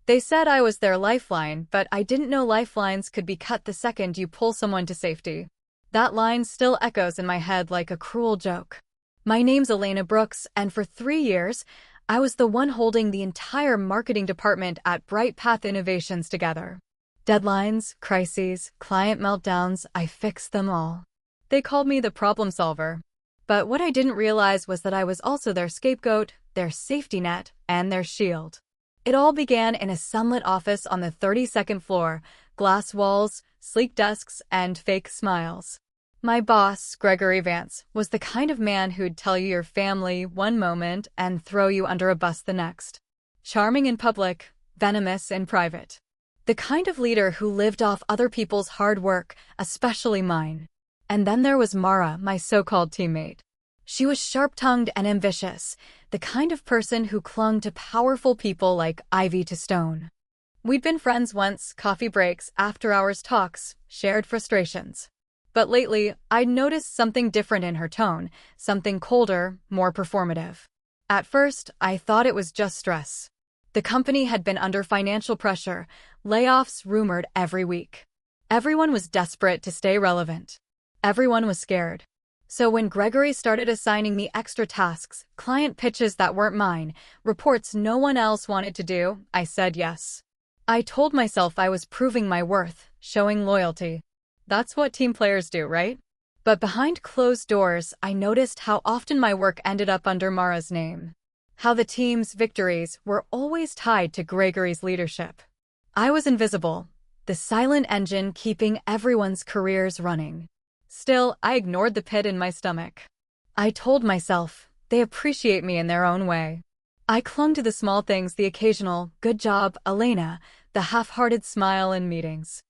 They said I was their lifeline, but I didn't know lifelines could be cut the second you pull someone to safety. That line still echoes in my head like a cruel joke. My name's Elena Brooks, and for 3 years, I was the one holding the entire marketing department at Bright Path Innovations together. Deadlines, crises, client meltdowns, I fixed them all. They called me the problem solver. But what I didn't realize was that I was also their scapegoat, their safety net, and their shield. It all began in a sunlit office on the 32nd floor, glass walls, sleek desks, and fake smiles. My boss, Gregory Vance, was the kind of man who'd tell you your family one moment and throw you under a bus the next. Charming in public, venomous in private. The kind of leader who lived off other people's hard work, especially mine. And then there was Mara, my so-called teammate. She was sharp-tongued and ambitious, the kind of person who clung to powerful people like ivy to stone. We'd been friends once, coffee breaks, after-hours talks, shared frustrations. But lately, I'd noticed something different in her tone, something colder, more performative. At first, I thought it was just stress. The company had been under financial pressure, layoffs rumored every week. Everyone was desperate to stay relevant. Everyone was scared. So when Gregory started assigning me extra tasks, client pitches that weren't mine, reports no one else wanted to do, I said yes. I told myself I was proving my worth, showing loyalty. That's what team players do, right? But behind closed doors, I noticed how often my work ended up under Mara's name. How the team's victories were always tied to Gregory's leadership. I was invisible, the silent engine keeping everyone's careers running. Still, I ignored the pit in my stomach. I told myself, they appreciate me in their own way. I clung to the small things, the occasional, good job, Elena, the half-hearted smile in meetings.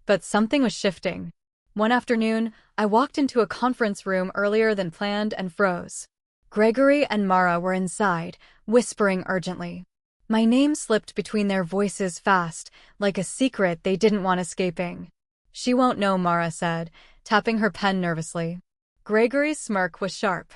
But something was shifting. One afternoon, I walked into a conference room earlier than planned and froze. Gregory and Mara were inside, whispering urgently. My name slipped between their voices fast, like a secret they didn't want escaping. She won't know, Mara said, tapping her pen nervously. Gregory's smirk was sharp.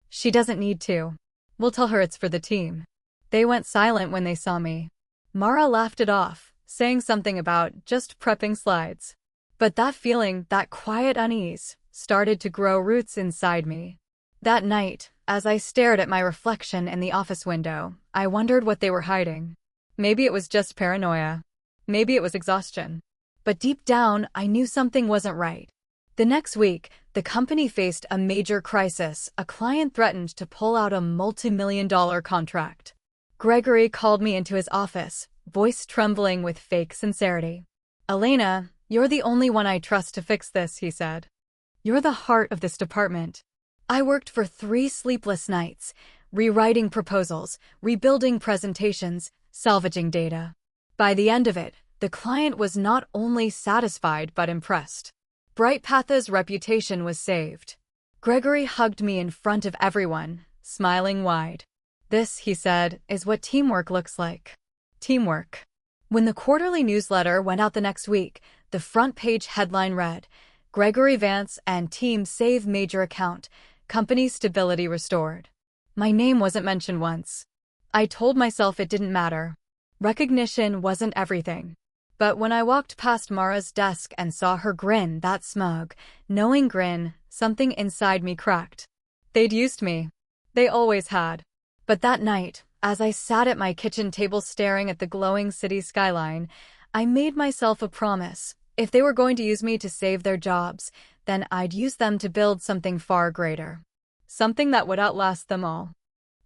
She doesn't need to. We'll tell her it's for the team. They went silent when they saw me. Mara laughed it off, saying something about just prepping slides. But that feeling, that quiet unease, started to grow roots inside me. That night, as I stared at my reflection in the office window, I wondered what they were hiding. Maybe it was just paranoia. Maybe it was exhaustion. But deep down, I knew something wasn't right. The next week, the company faced a major crisis. A client threatened to pull out a multi-million-dollar contract. Gregory called me into his office, voice trembling with fake sincerity. Elena, you're the only one I trust to fix this, he said. You're the heart of this department. I worked for 3 sleepless nights, rewriting proposals, rebuilding presentations, salvaging data. By the end of it, the client was not only satisfied but impressed. Brightpath's reputation was saved. Gregory hugged me in front of everyone, smiling wide. This, he said, is what teamwork looks like. Teamwork. When the quarterly newsletter went out the next week, the front page headline read, Gregory Vance and team save major account, company stability restored. My name wasn't mentioned once. I told myself it didn't matter. Recognition wasn't everything. But when I walked past Mara's desk and saw her grin, that smug, knowing grin, something inside me cracked. They'd used me. They always had. But that night, as I sat at my kitchen table staring at the glowing city skyline, I made myself a promise. If they were going to use me to save their jobs, then I'd use them to build something far greater. Something that would outlast them all.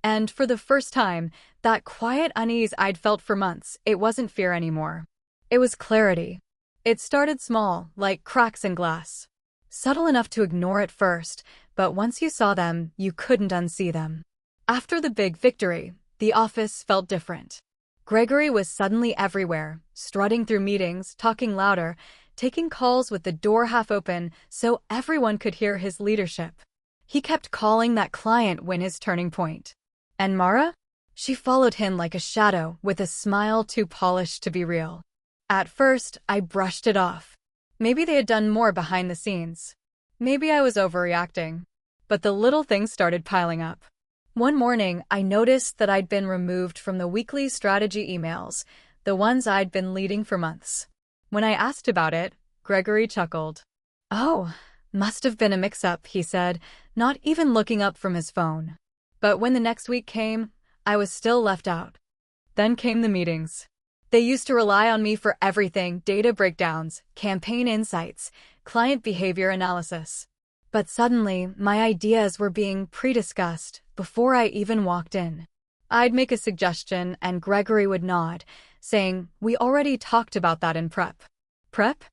And for the first time, that quiet unease I'd felt for months, it wasn't fear anymore. It was clarity. It started small, like cracks in glass. Subtle enough to ignore at first, but once you saw them, you couldn't unsee them. After the big victory, the office felt different. Gregory was suddenly everywhere, strutting through meetings, talking louder, taking calls with the door half open so everyone could hear his leadership. He kept calling that client when his turning point. And Mara? She followed him like a shadow, with a smile too polished to be real. At first, I brushed it off. Maybe they had done more behind the scenes. Maybe I was overreacting. But the little things started piling up. One morning, I noticed that I'd been removed from the weekly strategy emails. the ones I'd been leading for months. When I asked about it, Gregory chuckled. "Oh, must have been a mix-up," he said, not even looking up from his phone. But when the next week came, I was still left out. Then came the meetings. They used to rely on me for everything: data breakdowns, campaign insights, client behavior analysis. But suddenly, my ideas were being pre-discussed before I even walked in. I'd make a suggestion and Gregory would nod, saying, "We already talked about that in prep." Prep?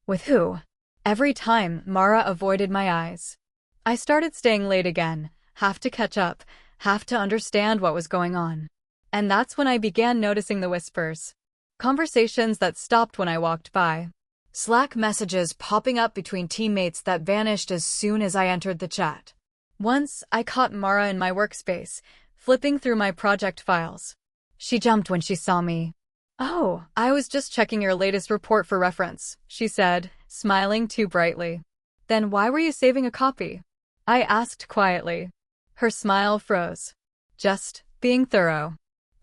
With who? Every time, Mara avoided my eyes. I started staying late again, half to catch up, half to understand what was going on. And that's when I began noticing the whispers. Conversations that stopped when I walked by. Slack messages popping up between teammates that vanished as soon as I entered the chat. Once, I caught Mara in my workspace, flipping through my project files. She jumped when she saw me. "Oh, I was just checking your latest report for reference," she said, smiling too brightly. "Then why were you saving a copy?" I asked quietly. Her smile froze. "Just being thorough."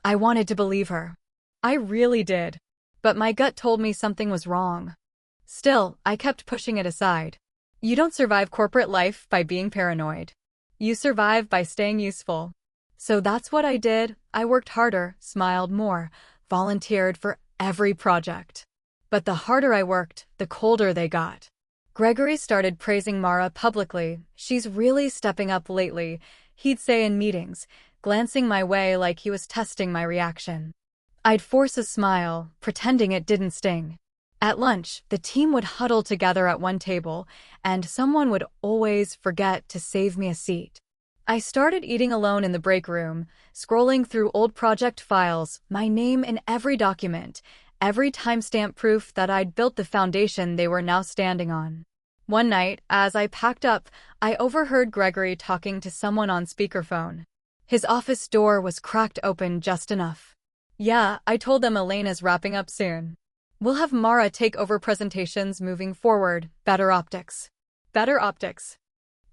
I wanted to believe her. I really did. But my gut told me something was wrong. Still, I kept pushing it aside. You don't survive corporate life by being paranoid. You survive by staying useful. So that's what I did. I worked harder, smiled more, volunteered for every project. But the harder I worked, the colder they got. Gregory started praising Mara publicly. "She's really stepping up lately," he'd say in meetings, glancing my way like he was testing my reaction. I'd force a smile, pretending it didn't sting. At lunch, the team would huddle together at one table, and someone would always forget to save me a seat. I started eating alone in the break room, scrolling through old project files, my name in every document, every timestamp proof that I'd built the foundation they were now standing on. One night, as I packed up, I overheard Gregory talking to someone on speakerphone. His office door was cracked open just enough. "Yeah, I told them Elena's wrapping up soon. We'll have Mara take over presentations moving forward. Better optics." Better optics.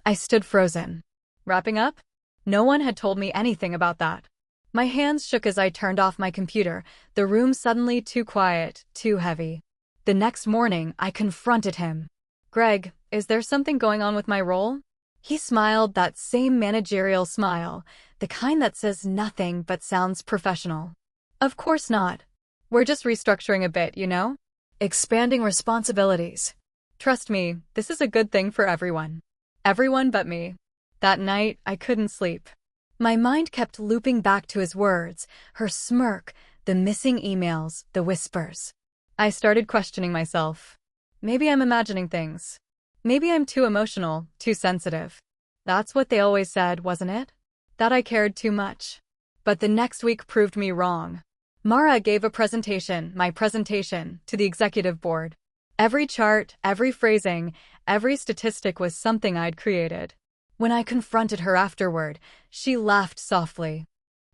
I stood frozen. Wrapping up? No one had told me anything about that. My hands shook as I turned off my computer, the room suddenly too quiet, too heavy. The next morning, I confronted him. "Greg, is there something going on with my role?" He smiled, that same managerial smile, the kind that says nothing but sounds professional. "Of course not. We're just restructuring a bit, you know? Expanding responsibilities. Trust me, this is a good thing for everyone. Everyone but me." That night, I couldn't sleep. My mind kept looping back to his words, her smirk, the missing emails, the whispers. I started questioning myself. Maybe I'm imagining things. Maybe I'm too emotional, too sensitive. That's what they always said, wasn't it? That I cared too much. But the next week proved me wrong. Mara gave a presentation, my presentation, to the executive board. Every chart, every phrasing, every statistic was something I'd created. When I confronted her afterward, she laughed softly.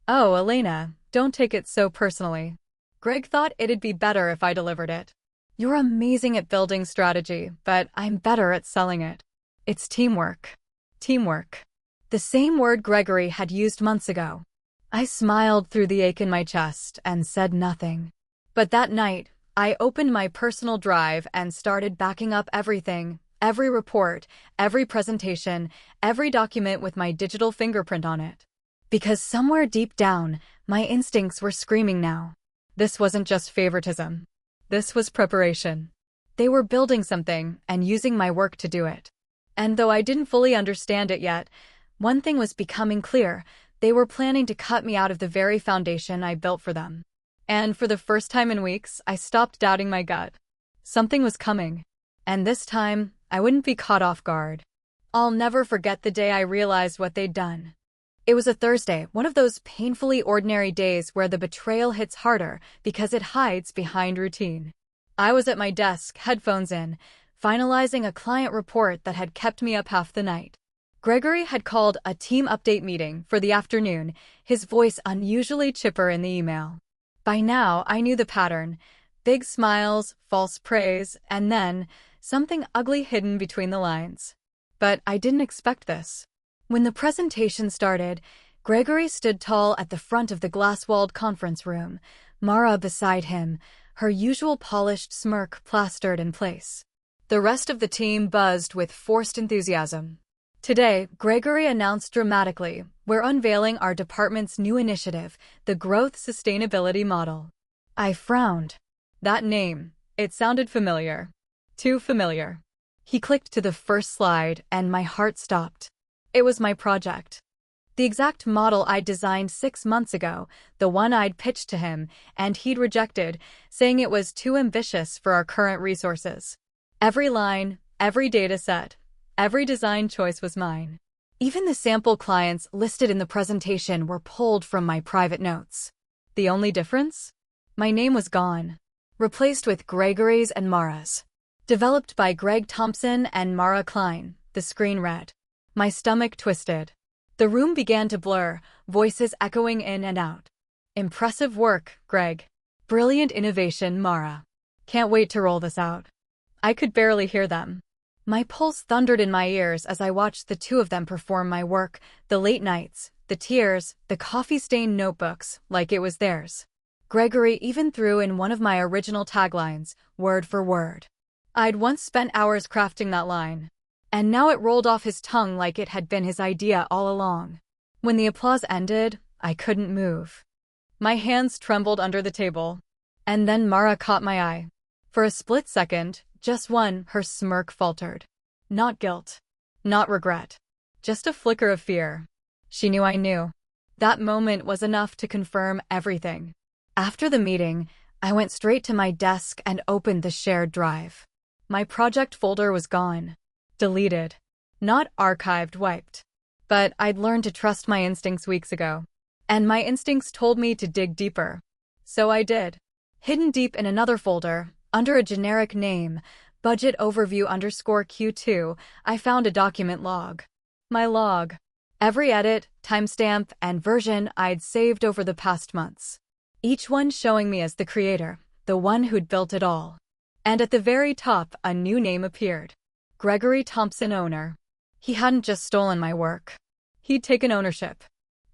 "Oh, Elena, don't take it so personally. Greg thought it'd be better if I delivered it. You're amazing at building strategy, but I'm better at selling it. It's teamwork." Teamwork. The same word Gregory had used months ago. I smiled through the ache in my chest and said nothing. But that night, I opened my personal drive and started backing up everything, every report, every presentation, every document with my digital fingerprint on it. Because somewhere deep down, my instincts were screaming now. This wasn't just favoritism. This was preparation. They were building something and using my work to do it. And though I didn't fully understand it yet, one thing was becoming clear: they were planning to cut me out of the very foundation I built for them. And for the first time in weeks, I stopped doubting my gut. Something was coming. And this time, I wouldn't be caught off guard. I'll never forget the day I realized what they'd done. It was a Thursday, one of those painfully ordinary days where the betrayal hits harder because it hides behind routine. I was at my desk, headphones in, finalizing a client report that had kept me up half the night. Gregory had called a team update meeting for the afternoon, his voice unusually chipper in the email. By now, I knew the pattern: big smiles, false praise, and then something ugly hidden between the lines. But I didn't expect this. When the presentation started, Gregory stood tall at the front of the glass-walled conference room, Mara beside him, her usual polished smirk plastered in place. The rest of the team buzzed with forced enthusiasm. Today, Gregory announced dramatically, "We're unveiling our department's new initiative, the Growth Sustainability Model." I frowned. That name, it sounded familiar. Too familiar. He clicked to the first slide, and my heart stopped. It was my project. The exact model I'd designed 6 months ago, the one I'd pitched to him, and he'd rejected, saying it was too ambitious for our current resources. Every line, every data set, every design choice was mine. Even the sample clients listed in the presentation were pulled from my private notes. The only difference? My name was gone, replaced with Gregory's and Mara's. Developed by Greg Thompson and Mara Klein, the screen read. My stomach twisted. The room began to blur, voices echoing in and out. Impressive work, Greg. Brilliant innovation, Mara. Can't wait to roll this out. I could barely hear them. My pulse thundered in my ears as I watched the two of them perform my work, the late nights, the tears, the coffee-stained notebooks, like it was theirs. Gregory even threw in one of my original taglines, word for word. I'd once spent hours crafting that line, and now it rolled off his tongue like it had been his idea all along. When the applause ended, I couldn't move. My hands trembled under the table. And then Mara caught my eye. For a split second, just one, her smirk faltered. Not guilt. Not regret. Just a flicker of fear. She knew I knew. That moment was enough to confirm everything. After the meeting, I went straight to my desk and opened the shared drive. My project folder was gone. Deleted. Not archived, wiped. But I'd learned to trust my instincts weeks ago. And my instincts told me to dig deeper. So I did. Hidden deep in another folder, under a generic name, budget overview _Q2, I found a document log. My log. Every edit, timestamp, and version I'd saved over the past months. Each one showing me as the creator, the one who'd built it all. And at the very top, a new name appeared. Gregory Thompson, owner. He hadn't just stolen my work. He'd taken ownership.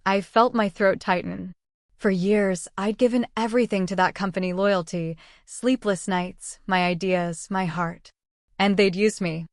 I felt my throat tighten. For years, I'd given everything to that company: loyalty, sleepless nights, my ideas, my heart. And they'd use me.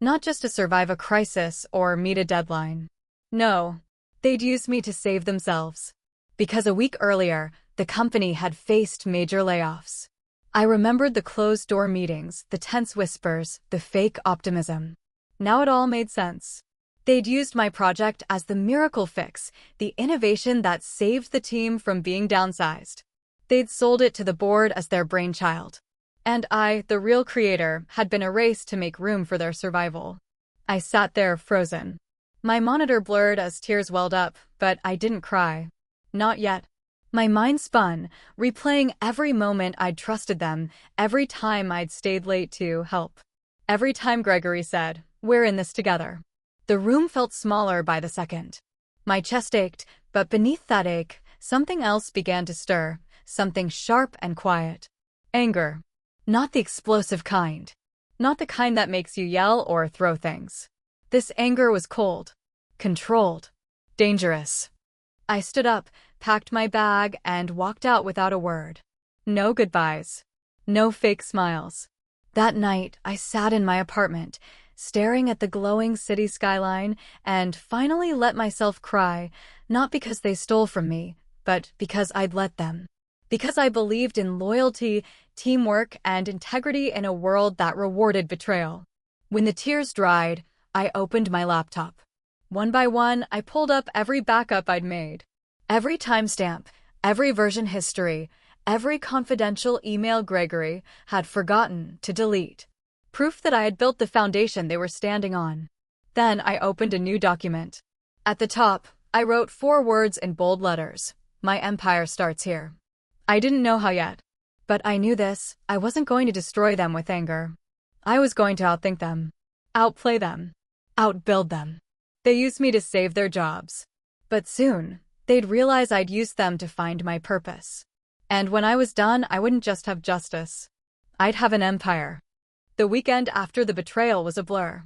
Not just to survive a crisis or meet a deadline. No, they'd use me to save themselves. Because a week earlier, the company had faced major layoffs. I remembered the closed-door meetings, the tense whispers, the fake optimism. Now it all made sense. They'd used my project as the miracle fix, the innovation that saved the team from being downsized. They'd sold it to the board as their brainchild. And I, the real creator, had been erased to make room for their survival. I sat there frozen. My monitor blurred as tears welled up, but I didn't cry. Not yet. My mind spun, replaying every moment I'd trusted them, every time I'd stayed late to help. Every time Gregory said, "We're in this together." The room felt smaller by the second. My chest ached, but beneath that ache, something else began to stir, something sharp and quiet. Anger. Not the explosive kind. Not the kind that makes you yell or throw things. This anger was cold, controlled, dangerous. I stood up, packed my bag, and walked out without a word. No goodbyes. No fake smiles. That night, I sat in my apartment, staring at the glowing city skyline, and finally let myself cry, not because they stole from me, but because I'd let them. Because I believed in loyalty, teamwork, and integrity in a world that rewarded betrayal. When the tears dried, I opened my laptop. One by one, I pulled up every backup I'd made. Every timestamp, every version history, every confidential email Gregory had forgotten to delete. Proof that I had built the foundation they were standing on. Then I opened a new document. At the top, I wrote 4 words in bold letters. My empire starts here. I didn't know how yet. But I knew this: I wasn't going to destroy them with anger. I was going to outthink them. Outplay them. Outbuild them. They used me to save their jobs. But soon, they'd realize I'd used them to find my purpose. And when I was done, I wouldn't just have justice. I'd have an empire. The weekend after the betrayal was a blur.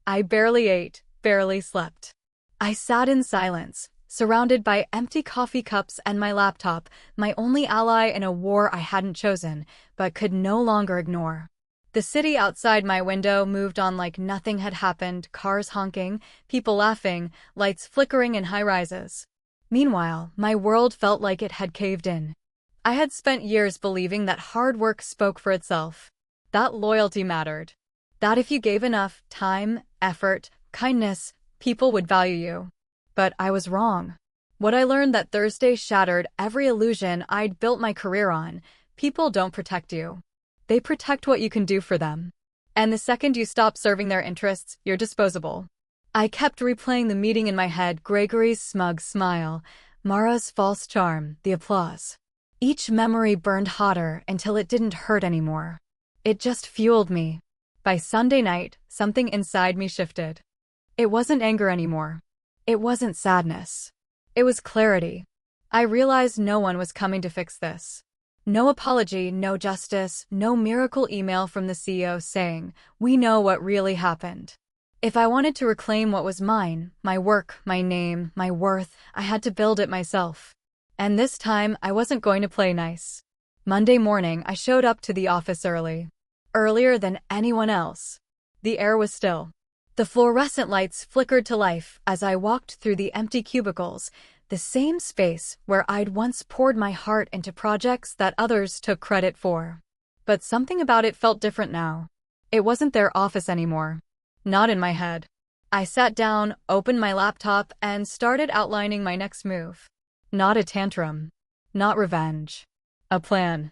I barely ate, barely slept. I sat in silence, surrounded by empty coffee cups and my laptop, my only ally in a war I hadn't chosen, but could no longer ignore. The city outside my window moved on like nothing had happened, cars honking, people laughing, lights flickering in high-rises. Meanwhile, my world felt like it had caved in. I had spent years believing that hard work spoke for itself, that loyalty mattered, that if you gave enough time, effort, kindness, people would value you. But I was wrong. What I learned that Thursday shattered every illusion I'd built my career on. People don't protect you. They protect what you can do for them. And the second you stop serving their interests, you're disposable. I kept replaying the meeting in my head, Gregory's smug smile, Mara's false charm, the applause. Each memory burned hotter until it didn't hurt anymore. It just fueled me. By Sunday night, something inside me shifted. It wasn't anger anymore. It wasn't sadness. It was clarity. I realized no one was coming to fix this. No apology, no justice, no miracle email from the CEO saying, "We know what really happened." If I wanted to reclaim what was mine, my work, my name, my worth, I had to build it myself. And this time, I wasn't going to play nice. Monday morning, I showed up to the office early. Earlier than anyone else. The air was still. The fluorescent lights flickered to life as I walked through the empty cubicles, the same space where I'd once poured my heart into projects that others took credit for. But something about it felt different now. It wasn't their office anymore. Not in my head. I sat down, opened my laptop, and started outlining my next move. Not a tantrum. Not revenge. A plan.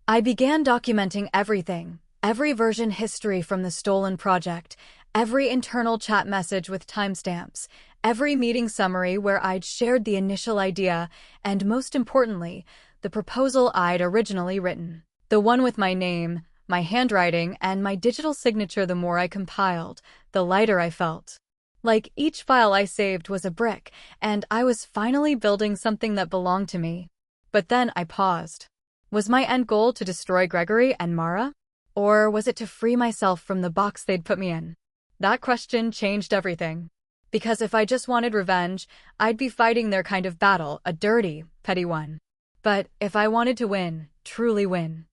I began documenting everything, every version history from the stolen project, every internal chat message with timestamps, every meeting summary where I'd shared the initial idea, and most importantly, the proposal I'd originally written. The one with my name, my handwriting, and my digital signature. The more I compiled, the lighter I felt. Like each file I saved was a brick, and I was finally building something that belonged to me. But then I paused. Was my end goal to destroy Gregory and Mara? Or was it to free myself from the box they'd put me in? That question changed everything. Because if I just wanted revenge, I'd be fighting their kind of battle, a dirty, petty one. But if I wanted to win, truly win,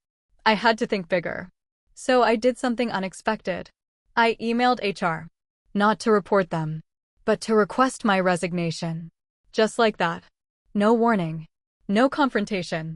I had to think bigger. So I did something unexpected. I emailed HR. Not to report them, but to request my resignation. Just like that. No warning. No confrontation.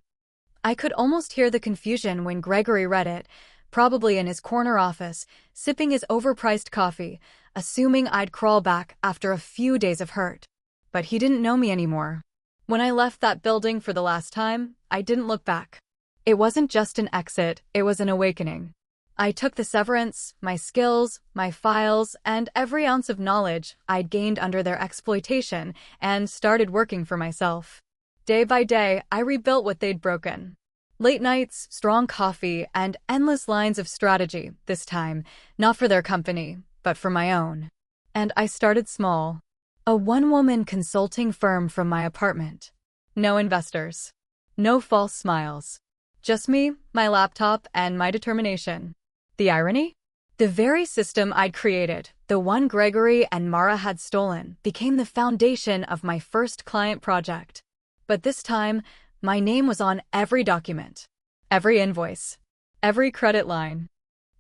I could almost hear the confusion when Gregory read it, probably in his corner office, sipping his overpriced coffee, assuming I'd crawl back after a few days of hurt. But he didn't know me anymore. When I left that building for the last time, I didn't look back. It wasn't just an exit, it was an awakening. I took the severance, my skills, my files, and every ounce of knowledge I'd gained under their exploitation and started working for myself. Day by day, I rebuilt what they'd broken. Late nights, strong coffee, and endless lines of strategy, this time, not for their company, but for my own. And I started small. A one-woman consulting firm from my apartment. No investors. No false smiles. Just me, my laptop, and my determination. The irony? The very system I'd created, the one Gregory and Mara had stolen, became the foundation of my first client project. But this time, my name was on every document, every invoice, every credit line.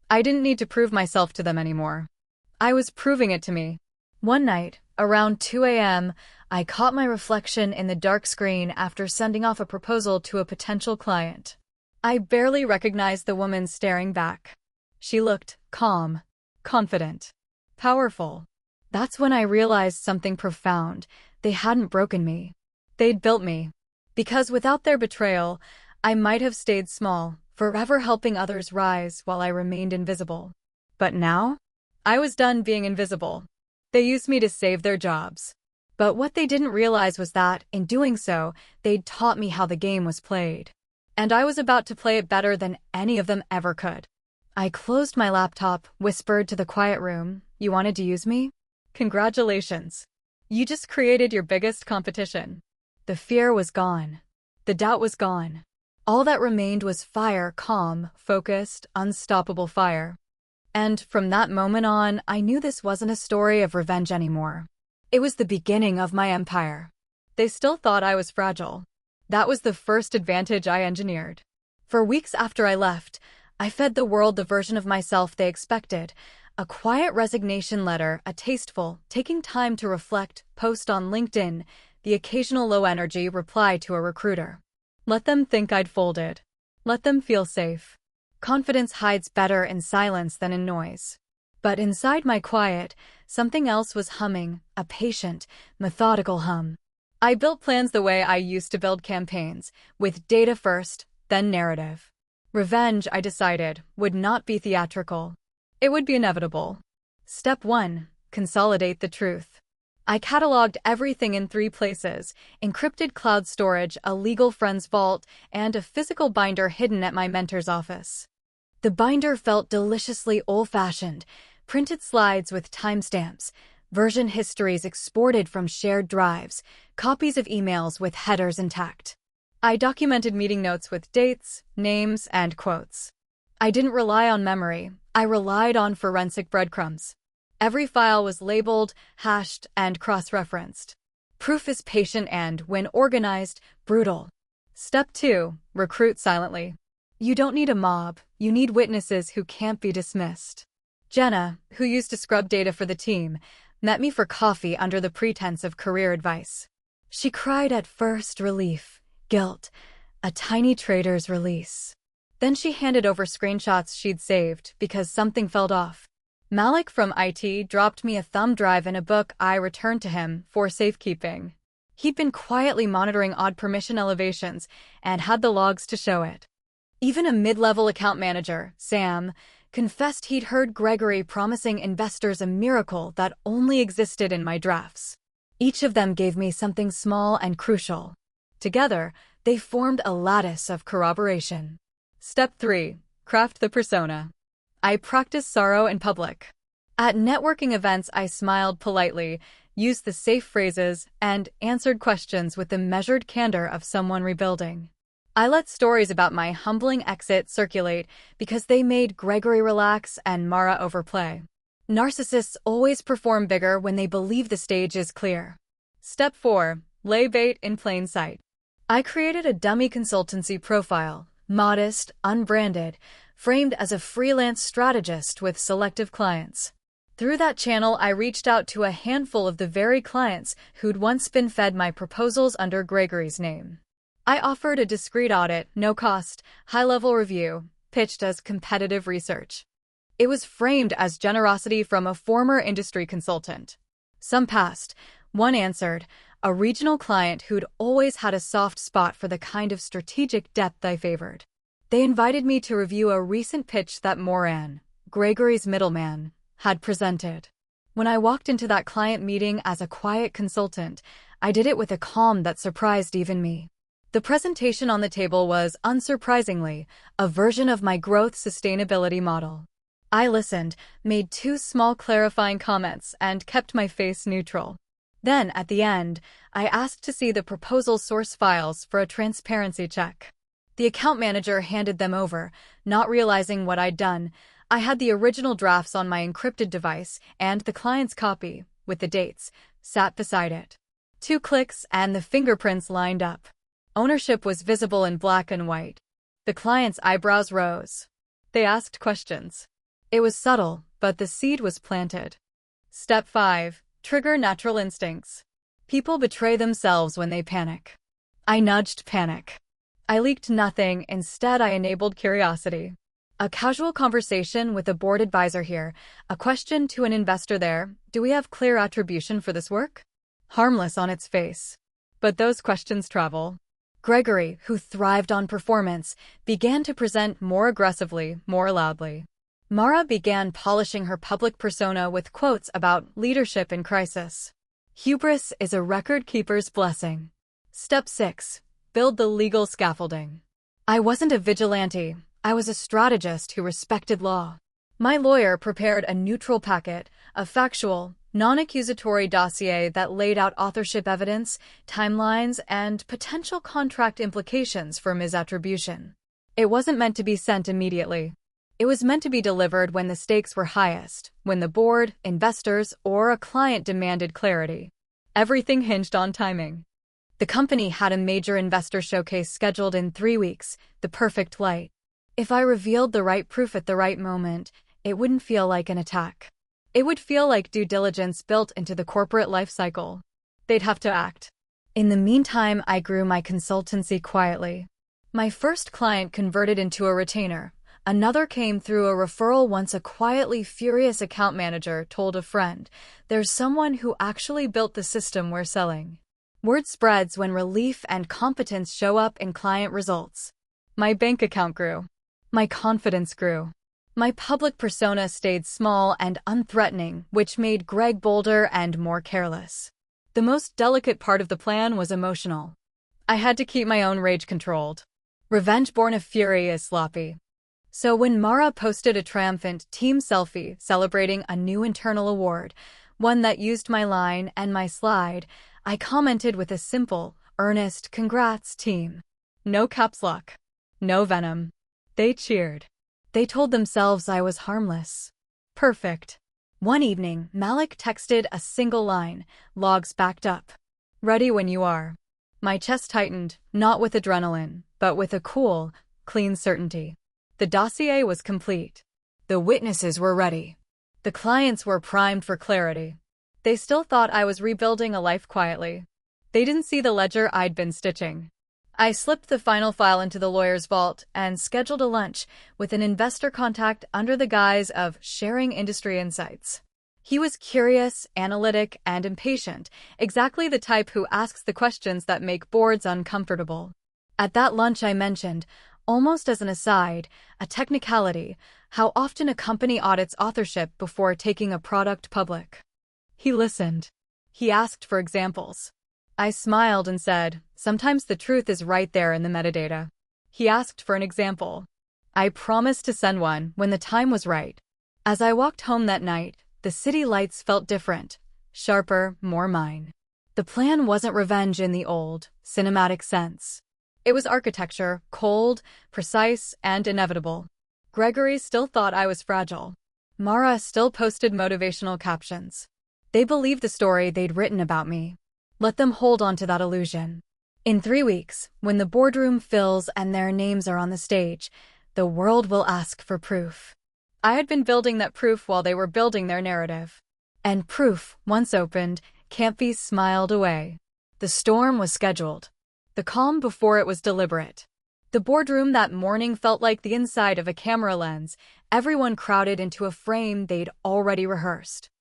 I didn't need to prove myself to them anymore. I was proving it to me. One night, around 2 a.m., I caught my reflection in the dark screen after sending off a proposal to a potential client. I barely recognized the woman staring back. She looked calm, confident, powerful. That's when I realized something profound. They hadn't broken me. They'd built me. Because without their betrayal, I might have stayed small, forever helping others rise while I remained invisible. But now, I was done being invisible. They used me to save their jobs. But what they didn't realize was that, in doing so, they'd taught me how the game was played. And I was about to play it better than any of them ever could. I closed my laptop, whispered to the quiet room, "You wanted to use me? Congratulations. You just created your biggest competition." The fear was gone. The doubt was gone. All that remained was fire, calm, focused, unstoppable fire. And from that moment on, I knew this wasn't a story of revenge anymore. It was the beginning of my empire. They still thought I was fragile. That was the first advantage I engineered. For weeks after I left, I fed the world the version of myself they expected. A quiet resignation letter, a tasteful, taking time to reflect, post on LinkedIn, the occasional low-energy reply to a recruiter. Let them think I'd folded. Let them feel safe. Confidence hides better in silence than in noise. But inside my quiet, something else was humming, a patient, methodical hum. I built plans the way I used to build campaigns, with data first, then narrative. Revenge, I decided, would not be theatrical. It would be inevitable. Step 1. Consolidate the truth. I cataloged everything in 3 places: encrypted cloud storage, a legal friend's vault, and a physical binder hidden at my mentor's office. The binder felt deliciously old-fashioned, printed slides with timestamps, version histories exported from shared drives, copies of emails with headers intact. I documented meeting notes with dates, names, and quotes. I didn't rely on memory. I relied on forensic breadcrumbs. Every file was labeled, hashed, and cross-referenced. Proof is patient and, when organized, brutal. Step 2. Recruit silently. You don't need a mob. You need witnesses who can't be dismissed. Jenna, who used to scrub data for the team, met me for coffee under the pretense of career advice. She cried at first relief, guilt, a tiny trader's release. Then she handed over screenshots she'd saved because something felt off. Malik from IT dropped me a thumb drive and a book I returned to him for safekeeping. He'd been quietly monitoring odd permission elevations and had the logs to show it. Even a mid-level account manager, Sam, confessed he'd heard Gregory promising investors a miracle that only existed in my drafts. Each of them gave me something small and crucial. Together, they formed a lattice of corroboration. Step 3. Craft the persona. I practiced sorrow in public. At networking events, I smiled politely, used the safe phrases, and answered questions with the measured candor of someone rebuilding. I let stories about my humbling exit circulate because they made Gregory relax and Mara overplay. Narcissists always perform bigger when they believe the stage is clear. Step 4. Lay bait in plain sight. I created a dummy consultancy profile, modest, unbranded, framed as a freelance strategist with selective clients. Through that channel, I reached out to a handful of the very clients who'd once been fed my proposals under Gregory's name. I offered a discreet audit, no-cost, high-level review, pitched as competitive research. It was framed as generosity from a former industry consultant. Some passed. One answered, a regional client who'd always had a soft spot for the kind of strategic depth I favored. They invited me to review a recent pitch that Moran, Gregory's middleman, had presented. When I walked into that client meeting as a quiet consultant, I did it with a calm that surprised even me. The presentation on the table was, unsurprisingly, a version of my growth sustainability model. I listened, made 2 small clarifying comments, and kept my face neutral. Then, at the end, I asked to see the proposal source files for a transparency check. The account manager handed them over, not realizing what I'd done. I had the original drafts on my encrypted device, and the client's copy, with the dates, sat beside it. 2 clicks, and the fingerprints lined up. Ownership was visible in black and white. The client's eyebrows rose. They asked questions. It was subtle, but the seed was planted. Step 5. Trigger natural instincts. People betray themselves when they panic. I nudged panic. I leaked nothing, instead I enabled curiosity. A casual conversation with a board advisor here, a question to an investor there, do we have clear attribution for this work? Harmless on its face. But those questions travel. Gregory, who thrived on performance, began to present more aggressively, more loudly. Mara began polishing her public persona with quotes about leadership in crisis. Hubris is a record keeper's blessing. Step 6. Build the legal scaffolding. I wasn't a vigilante. I was a strategist who respected law. My lawyer prepared a neutral packet, a factual, non-accusatory dossier that laid out authorship evidence, timelines, and potential contract implications for misattribution. It wasn't meant to be sent immediately. It was meant to be delivered when the stakes were highest, when the board, investors, or a client demanded clarity. Everything hinged on timing. The company had a major investor showcase scheduled in 3 weeks, the perfect light. If I revealed the right proof at the right moment, it wouldn't feel like an attack. It would feel like due diligence built into the corporate life cycle. They'd have to act. In the meantime, I grew my consultancy quietly. My first client converted into a retainer. Another came through a referral once a quietly furious account manager told a friend, "There's someone who actually built the system we're selling." Word spreads when relief and competence show up in client results. My bank account grew. My confidence grew. My public persona stayed small and unthreatening, which made Greg bolder and more careless. The most delicate part of the plan was emotional. I had to keep my own rage controlled. Revenge born of fury is sloppy. So when Mara posted a triumphant team selfie celebrating a new internal award, one that used my line and my slide, I commented with a simple, earnest "Congrats, team." No caps lock. No venom. They cheered. They told themselves I was harmless. Perfect. One evening, Malik texted a single line, "Logs backed up. Ready when you are." My chest tightened, not with adrenaline, but with a cool, clean certainty. The dossier was complete. The witnesses were ready. The clients were primed for clarity. They still thought I was rebuilding a life quietly. They didn't see the ledger I'd been stitching. I slipped the final file into the lawyer's vault and scheduled a lunch with an investor contact under the guise of sharing industry insights. He was curious, analytic, and impatient, exactly the type who asks the questions that make boards uncomfortable. At that lunch I mentioned, almost as an aside, a technicality, how often a company audits authorship before taking a product public. He listened. He asked for examples. I smiled and said, "Sometimes the truth is right there in the metadata." He asked for an example. I promised to send one when the time was right. As I walked home that night, the city lights felt different, sharper, more mine. The plan wasn't revenge in the old, cinematic sense. It was architecture, cold, precise, and inevitable. Gregory still thought I was fragile. Mara still posted motivational captions. They believed the story they'd written about me. Let them hold on to that illusion. In 3 weeks, when the boardroom fills and their names are on the stage, the world will ask for proof. I had been building that proof while they were building their narrative. And proof, once opened, can't be smiled away. The storm was scheduled. The calm before it was deliberate. The boardroom that morning felt like the inside of a camera lens, everyone crowded into a frame they'd already rehearsed.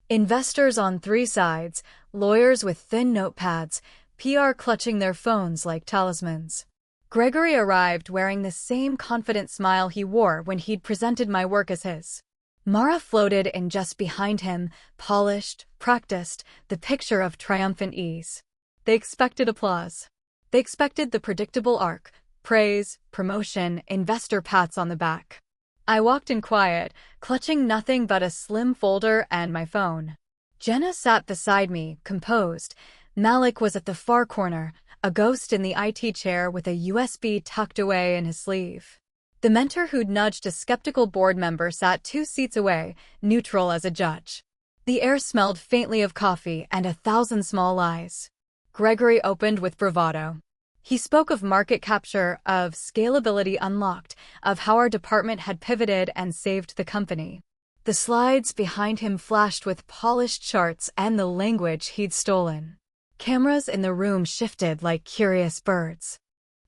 Investors on 3 sides, lawyers with thin notepads, PR clutching their phones like talismans. Gregory arrived wearing the same confident smile he wore when he'd presented my work as his. Mara floated in just behind him, polished, practiced, the picture of triumphant ease. They expected applause. They expected the predictable arc, praise, promotion, investor pats on the back. I walked in quiet, clutching nothing but a slim folder and my phone. Jenna sat beside me, composed. Malik was at the far corner, a ghost in the IT chair with a USB tucked away in his sleeve. The mentor who'd nudged a skeptical board member sat 2 seats away, neutral as a judge. The air smelled faintly of coffee and 1,000 small lies. Gregory opened with bravado. He spoke of market capture, of scalability unlocked, of how our department had pivoted and saved the company. The slides behind him flashed with polished charts and the language he'd stolen. Cameras in the room shifted like curious birds.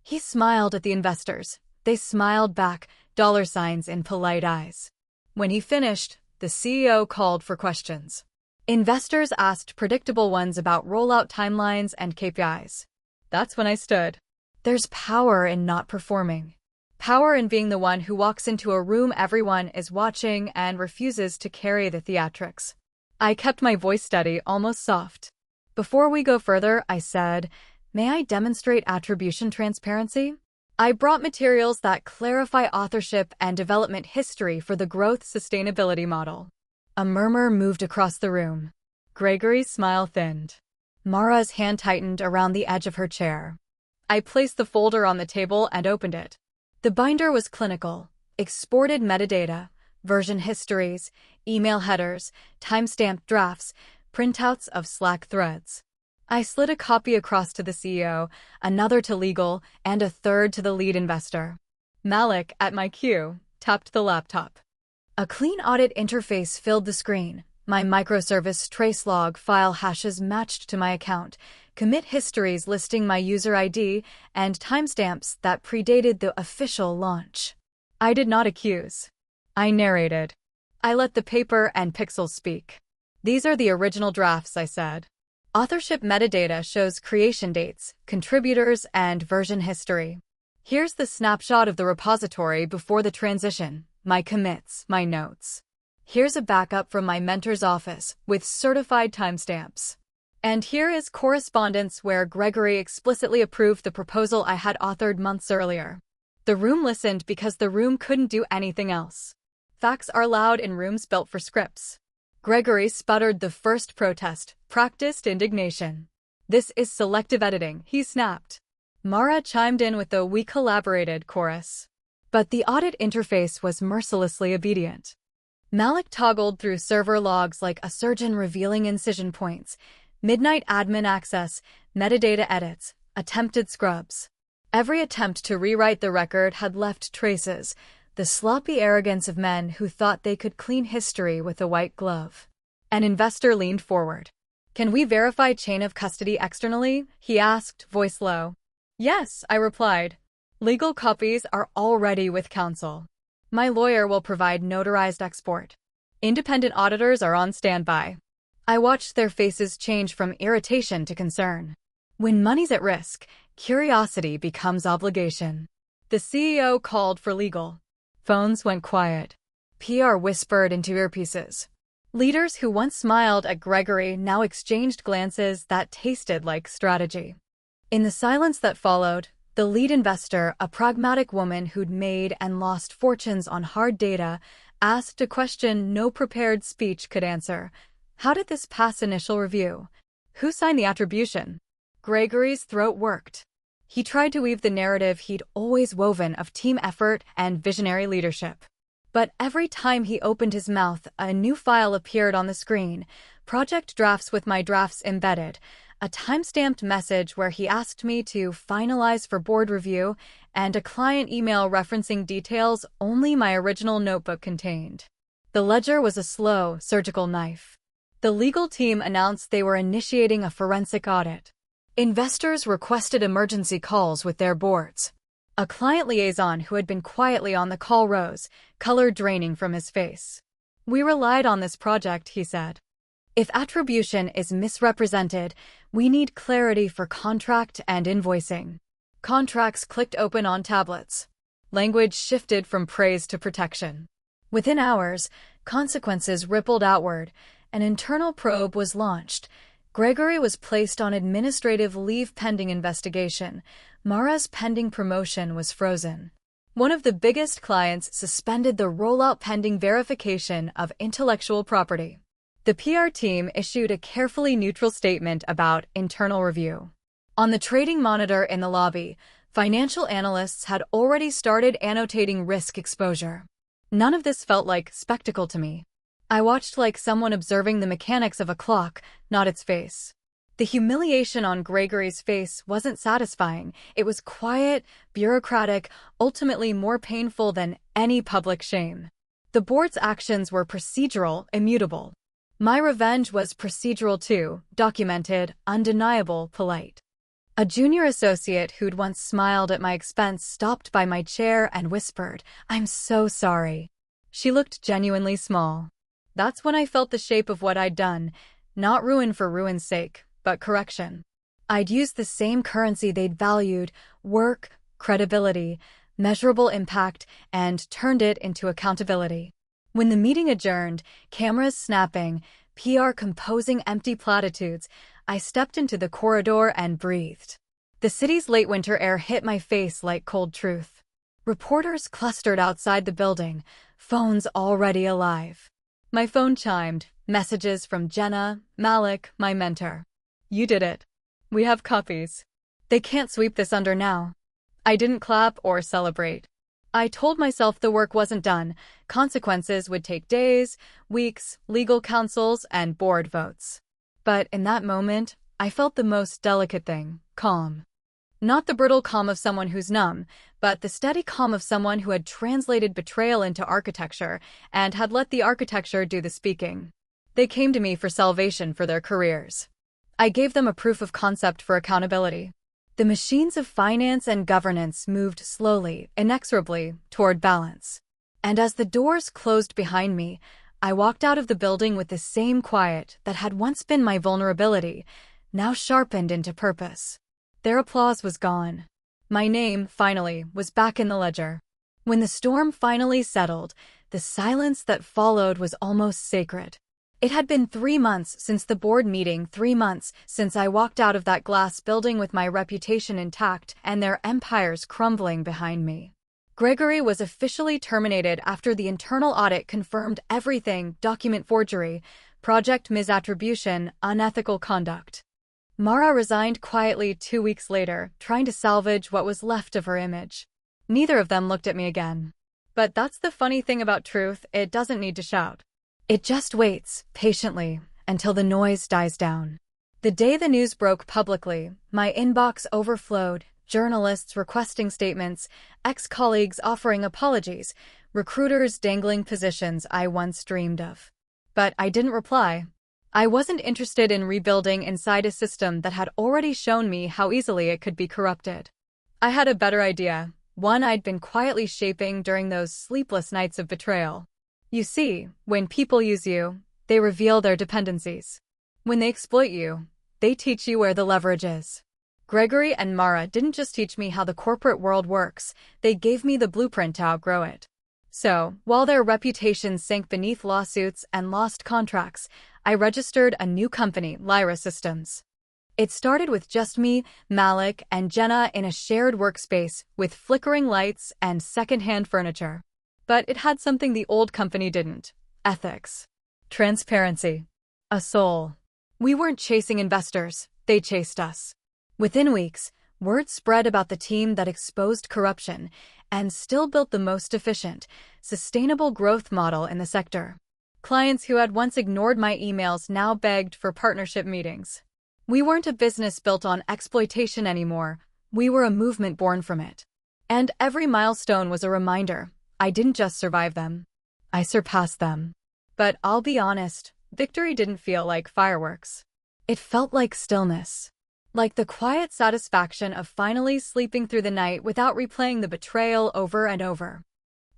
He smiled at the investors. They smiled back, dollar signs in polite eyes. When he finished, the CEO called for questions. Investors asked predictable ones about rollout timelines and KPIs. That's when I stood. There's power in not performing. Power in being the one who walks into a room everyone is watching and refuses to carry the theatrics. I kept my voice steady, almost soft. Before we go further, I said, "May I demonstrate attribution transparency?" I brought materials that clarify authorship and development history for the growth sustainability model. A murmur moved across the room. Gregory's smile thinned. Mara's hand tightened around the edge of her chair. I placed the folder on the table and opened it. The binder was clinical, exported metadata, version histories, email headers, timestamped drafts, printouts of Slack threads. I slid a copy across to the CEO, another to legal, and a third to the lead investor. Malik, at my cue, tapped the laptop. A clean audit interface filled the screen. My microservice trace log file hashes matched to my account, commit histories listing my user ID, and timestamps that predated the official launch. I did not accuse. I narrated. I let the paper and pixels speak. These are the original drafts, I said. Authorship metadata shows creation dates, contributors, and version history. Here's the snapshot of the repository before the transition, my commits, my notes. Here's a backup from my mentor's office with certified timestamps. And here is correspondence where Gregory explicitly approved the proposal I had authored months earlier. The room listened because the room couldn't do anything else. Facts are loud in rooms built for scripts. Gregory sputtered the first protest, practiced indignation. This is selective editing, he snapped. Mara chimed in with the "we collaborated" chorus. But the audit interface was mercilessly obedient. Malik toggled through server logs like a surgeon revealing incision points, midnight admin access, metadata edits, attempted scrubs. Every attempt to rewrite the record had left traces, the sloppy arrogance of men who thought they could clean history with a white glove. An investor leaned forward. "Can we verify chain of custody externally?" he asked, voice low. "Yes," I replied. "Legal copies are already with counsel. My lawyer will provide notarized export. Independent auditors are on standby." I watched their faces change from irritation to concern. When money's at risk, curiosity becomes obligation. The CEO called for legal. Phones went quiet. PR whispered into earpieces. Leaders who once smiled at Gregory now exchanged glances that tasted like strategy. In the silence that followed, the lead investor, a pragmatic woman who'd made and lost fortunes on hard data, asked a question no prepared speech could answer. How did this pass initial review? Who signed the attribution? Gregory's throat worked. He tried to weave the narrative he'd always woven of team effort and visionary leadership. But every time he opened his mouth, a new file appeared on the screen, project drafts with my drafts embedded, a time-stamped message where he asked me to finalize for board review, and a client email referencing details only my original notebook contained. The ledger was a slow, surgical knife. The legal team announced they were initiating a forensic audit. Investors requested emergency calls with their boards. A client liaison who had been quietly on the call rose, color draining from his face. "We relied on this project," he said. "If attribution is misrepresented, we need clarity for contract and invoicing." Contracts clicked open on tablets. Language shifted from praise to protection. Within hours, consequences rippled outward. An internal probe was launched. Gregory was placed on administrative leave pending investigation. Mara's pending promotion was frozen. One of the biggest clients suspended the rollout pending verification of intellectual property. The PR team issued a carefully neutral statement about internal review. On the trading monitor in the lobby, financial analysts had already started annotating risk exposure. None of this felt like spectacle to me. I watched like someone observing the mechanics of a clock, not its face. The humiliation on Gregory's face wasn't satisfying. It was quiet, bureaucratic, ultimately more painful than any public shame. The board's actions were procedural, immutable. My revenge was procedural too, documented, undeniable, polite. A junior associate who'd once smiled at my expense stopped by my chair and whispered, "I'm so sorry." She looked genuinely small. That's when I felt the shape of what I'd done, not ruin for ruin's sake, but correction. I'd used the same currency they'd valued, work, credibility, measurable impact, and turned it into accountability. When the meeting adjourned, cameras snapping, PR composing empty platitudes, I stepped into the corridor and breathed. The city's late winter air hit my face like cold truth. Reporters clustered outside the building, phones already alive. My phone chimed, messages from Jenna, Malik, my mentor. "You did it. We have copies. They can't sweep this under now." I didn't clap or celebrate. I told myself the work wasn't done. Consequences would take days, weeks, legal counsels, and board votes. But in that moment, I felt the most delicate thing, calm. Not the brittle calm of someone who's numb, but the steady calm of someone who had translated betrayal into architecture and had let the architecture do the speaking. They came to me for salvation for their careers. I gave them a proof of concept for accountability. The machines of finance and governance moved slowly, inexorably, toward balance. And as the doors closed behind me, I walked out of the building with the same quiet that had once been my vulnerability, now sharpened into purpose. Their applause was gone. My name, finally, was back in the ledger. When the storm finally settled, the silence that followed was almost sacred. It had been 3 months since the board meeting, 3 months since I walked out of that glass building with my reputation intact and their empires crumbling behind me. Gregory was officially terminated after the internal audit confirmed everything: document forgery, project misattribution, unethical conduct. Mara resigned quietly 2 weeks later, trying to salvage what was left of her image. Neither of them looked at me again. But that's the funny thing about truth, it doesn't need to shout. It just waits, patiently, until the noise dies down. The day the news broke publicly, my inbox overflowed, journalists requesting statements, ex-colleagues offering apologies, recruiters dangling positions I once dreamed of. But I didn't reply. I wasn't interested in rebuilding inside a system that had already shown me how easily it could be corrupted. I had a better idea, one I'd been quietly shaping during those sleepless nights of betrayal. You see, when people use you, they reveal their dependencies. When they exploit you, they teach you where the leverage is. Gregory and Mara didn't just teach me how the corporate world works, they gave me the blueprint to outgrow it. So, while their reputations sank beneath lawsuits and lost contracts, I registered a new company, Lyra Systems. It started with just me, Malik, and Jenna in a shared workspace with flickering lights and secondhand furniture. But it had something the old company didn't: ethics, transparency, a soul. We weren't chasing investors, they chased us. Within weeks, word spread about the team that exposed corruption and still built the most efficient, sustainable growth model in the sector. Clients who had once ignored my emails now begged for partnership meetings. We weren't a business built on exploitation anymore, we were a movement born from it. And every milestone was a reminder: I didn't just survive them, I surpassed them. But I'll be honest, victory didn't feel like fireworks. It felt like stillness. Like the quiet satisfaction of finally sleeping through the night without replaying the betrayal over and over.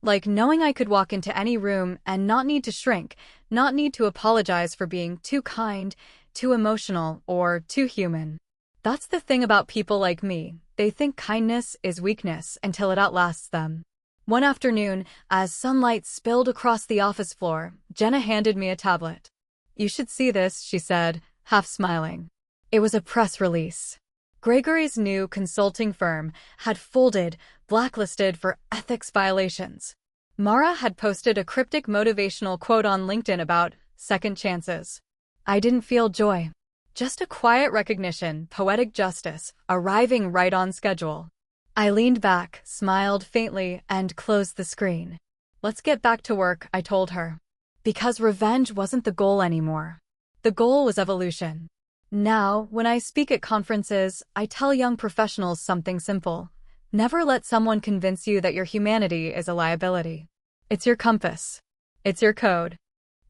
Like knowing I could walk into any room and not need to shrink, not need to apologize for being too kind, too emotional, or too human. That's the thing about people like me, they think kindness is weakness until it outlasts them. One afternoon, as sunlight spilled across the office floor, Jenna handed me a tablet. "You should see this," she said, half smiling. It was a press release. Gregory's new consulting firm had folded, blacklisted for ethics violations. Mara had posted a cryptic motivational quote on LinkedIn about second chances. I didn't feel joy. Just a quiet recognition, poetic justice, arriving right on schedule. I leaned back, smiled faintly, and closed the screen. Let's get back to work, I told her. Because revenge wasn't the goal anymore. The goal was evolution. Now, when I speak at conferences, I tell young professionals something simple. Never let someone convince you that your humanity is a liability. It's your compass. It's your code.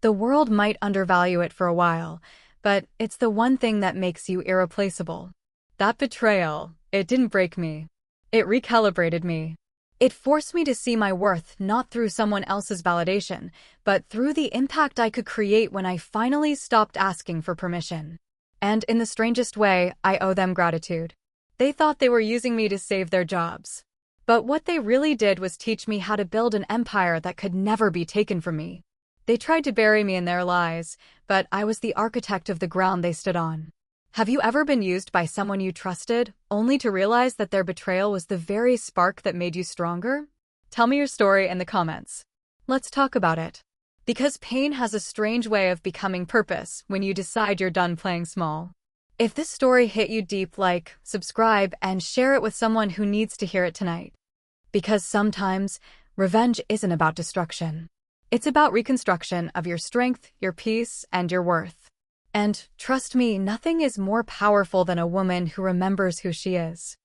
The world might undervalue it for a while, but it's the one thing that makes you irreplaceable. That betrayal, it didn't break me. It recalibrated me. It forced me to see my worth not through someone else's validation, but through the impact I could create when I finally stopped asking for permission. And in the strangest way, I owe them gratitude. They thought they were using me to save their jobs. But what they really did was teach me how to build an empire that could never be taken from me. They tried to bury me in their lies, but I was the architect of the ground they stood on. Have you ever been used by someone you trusted, only to realize that their betrayal was the very spark that made you stronger? Tell me your story in the comments. Let's talk about it. Because pain has a strange way of becoming purpose when you decide you're done playing small. If this story hit you deep, like, subscribe, and share it with someone who needs to hear it tonight. Because sometimes, revenge isn't about destruction. It's about reconstruction of your strength, your peace, and your worth. And, trust me, nothing is more powerful than a woman who remembers who she is.